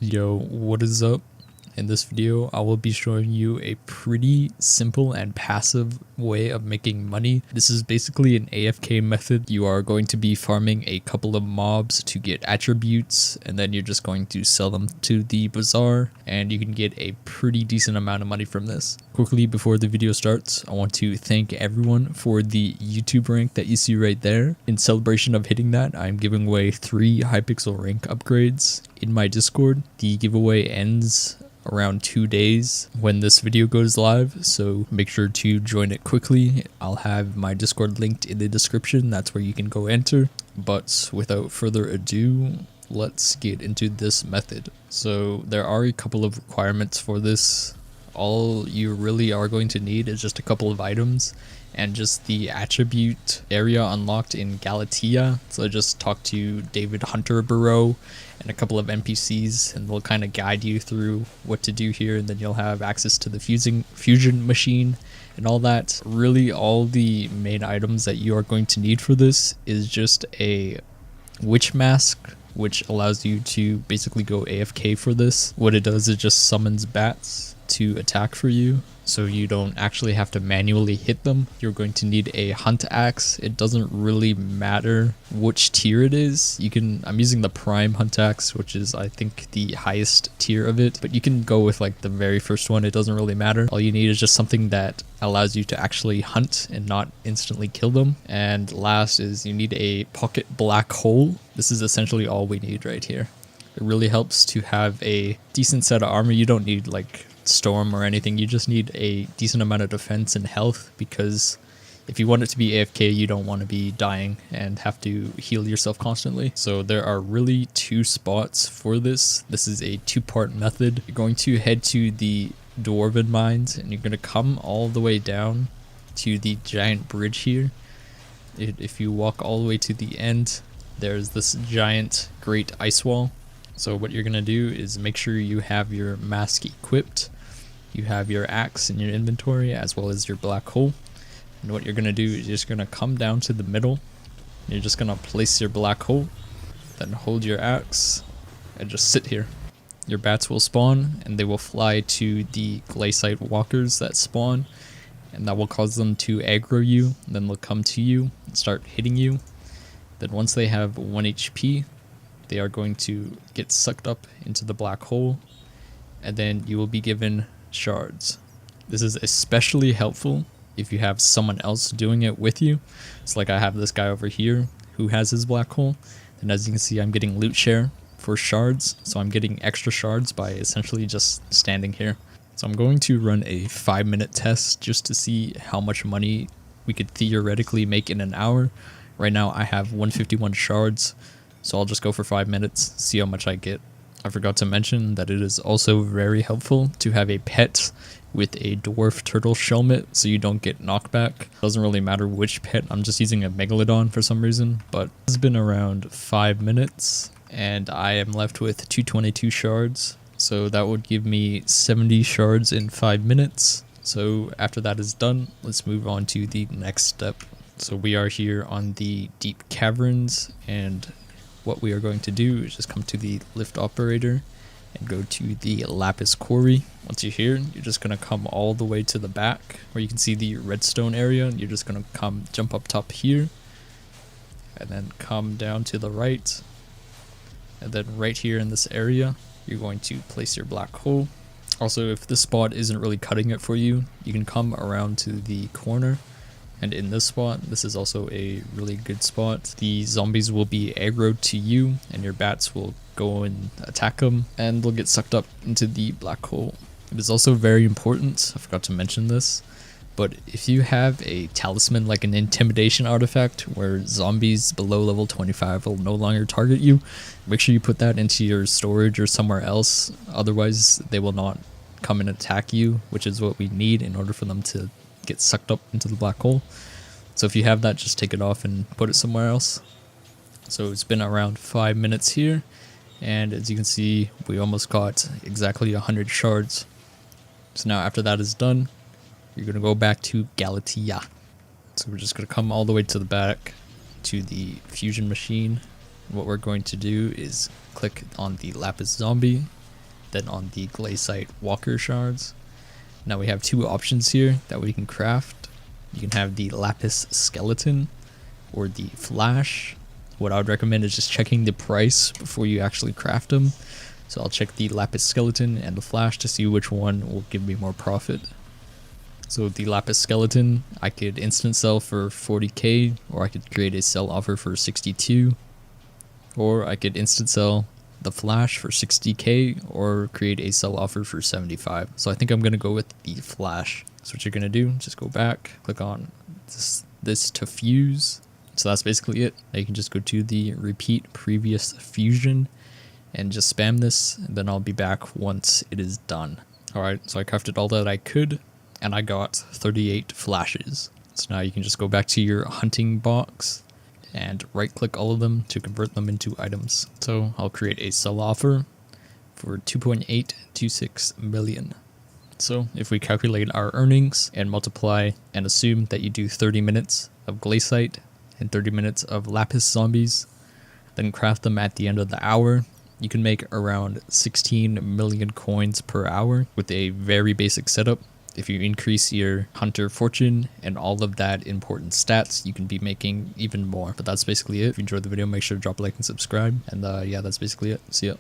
Yo, what is up? In this video, I will be showing you a pretty simple and passive way of making money. This is basically an AFK method. You are going to be farming a couple of mobs to get attributes, and then you're just going to sell them to the bazaar, and you can get a pretty decent amount of money from this. Quickly, before the video starts, I want to thank everyone for the YouTube rank that you see right there. In celebration of hitting that, I'm giving away 3 Hypixel rank upgrades in my Discord. The giveaway ends around 2 days when this video goes live, so make sure to join it quickly. I'll have my Discord linked in the description. That's where you can go enter. But without further ado, let's get into this method. So there are a couple of requirements for this. All you really are going to need is just a couple of items and just the attribute area unlocked in Galatea. So just talk to David Hunter Burrow and a couple of NPCs, and they'll kind of guide you through what to do here, and then you'll have access to the fusion machine and all that. Really, all the main items that you are going to need for this is just a witch mask, which allows you to basically go AFK for this. What it does is just summons bats to attack for you, so you don't actually have to manually hit them. You're going to need a hunt axe. It doesn't really matter which tier it is. I'm using the prime hunt axe, which is I think the highest tier of it, but you can go with like the very first one. It doesn't really matter. All you need is just something that allows you to actually hunt and not instantly kill them. And last is you need a pocket black hole. This is essentially all we need right here. It really helps to have a decent set of armor. You don't need like storm or anything. You just need a decent amount of defense and health, because if you want it to be AFK, you don't want to be dying and have to heal yourself constantly. So there are really 2 spots for this. This is a 2-part method. You're going to head to the Dwarven Mines, and you're going to come all the way down to the giant bridge here. If you walk all the way to the end, there's this giant great ice wall. So what you're going to do is make sure you have your mask equipped, you have your axe in your inventory, as well as your black hole. And what you're going to do is you're just going to come down to the middle, and you're just going to place your black hole, then hold your axe, and just sit here. Your bats will spawn, and they will fly to the glaciate walkers that spawn, and that will cause them to aggro you, and then they'll come to you and start hitting you. Then once they have 1 HP, they are going to get sucked up into the black hole, and then you will be given shards. This is especially helpful if you have someone else doing it with you. It's like I have this guy over here who has his black hole, and as you can see, I'm getting loot share for shards, so I'm getting extra shards by essentially just standing here. So I'm going to run a 5-minute test just to see how much money we could theoretically make in an hour. Right now I have 151 shards, so I'll just go for 5 minutes, see how much I get. I forgot to mention that it is also very helpful to have a pet with a dwarf turtle shellmet, so you don't get knockback. Doesn't really matter which pet. I'm just using a megalodon for some reason, but it's been around 5 minutes, and I am left with 222 shards. So that would give me 70 shards in 5 minutes. So after that is done, let's move on to the next step. So we are here on the deep caverns, and what we are going to do is just come to the lift operator and go to the lapis quarry. Once you're here, you're just going to come all the way to the back where you can see the redstone area, and you're just going to jump up top here, and then come down to the right, and then right here in this area you're going to place your black hole. Also, if this spot isn't really cutting it for you, you can come around to the corner, and in this spot, this is also a really good spot. The zombies will be aggroed to you, and your bats will go and attack them, and they'll get sucked up into the black hole. It is also very important, I forgot to mention this, but if you have a talisman like an intimidation artifact where zombies below level 25 will no longer target you, make sure you put that into your storage or somewhere else. Otherwise, they will not come and attack you, which is what we need in order for them to get sucked up into the black hole. So if you have that, just take it off and put it somewhere else. So it's been around 5 minutes here, and as you can see, we almost got exactly 100 shards. So now after that is done, you're going to go back to Galatea. So we're just going to come all the way to the back to the fusion machine. What we're going to do is click on the lapis zombie, than on the glaciite walker shards. Now we have two options here that we can craft. You can have the lapis skeleton or the flash. What I would recommend is just checking the price before you actually craft them. So I'll check the lapis skeleton and the flash to see which one will give me more profit. So the lapis skeleton, I could instant sell for 40k, or I could create a sell offer for 62, or I could instant sell the flash for 60k, or create a sell offer for 75. So I think I'm going to go with the flash. So what you're going to do, just go back, click on this to fuse. So that's basically it. Now you can just go to the repeat previous fusion and just spam this, and then I'll be back once it is done. Alright, so I crafted all that I could, and I got 38 flashes. So now you can just go back to your hunting box and right click all of them to convert them into items. So I'll create a sell offer for 2.826 million. So if we calculate our earnings and multiply and assume that you do 30 minutes of glaciite and 30 minutes of lapis zombies, then craft them at the end of the hour, you can make around 16 million coins per hour with a very basic setup. If you increase your hunter fortune and all of that important stats, you can be making even more. But that's basically it. If you enjoyed the video, make sure to drop a like and subscribe. And yeah, that's basically it. See ya.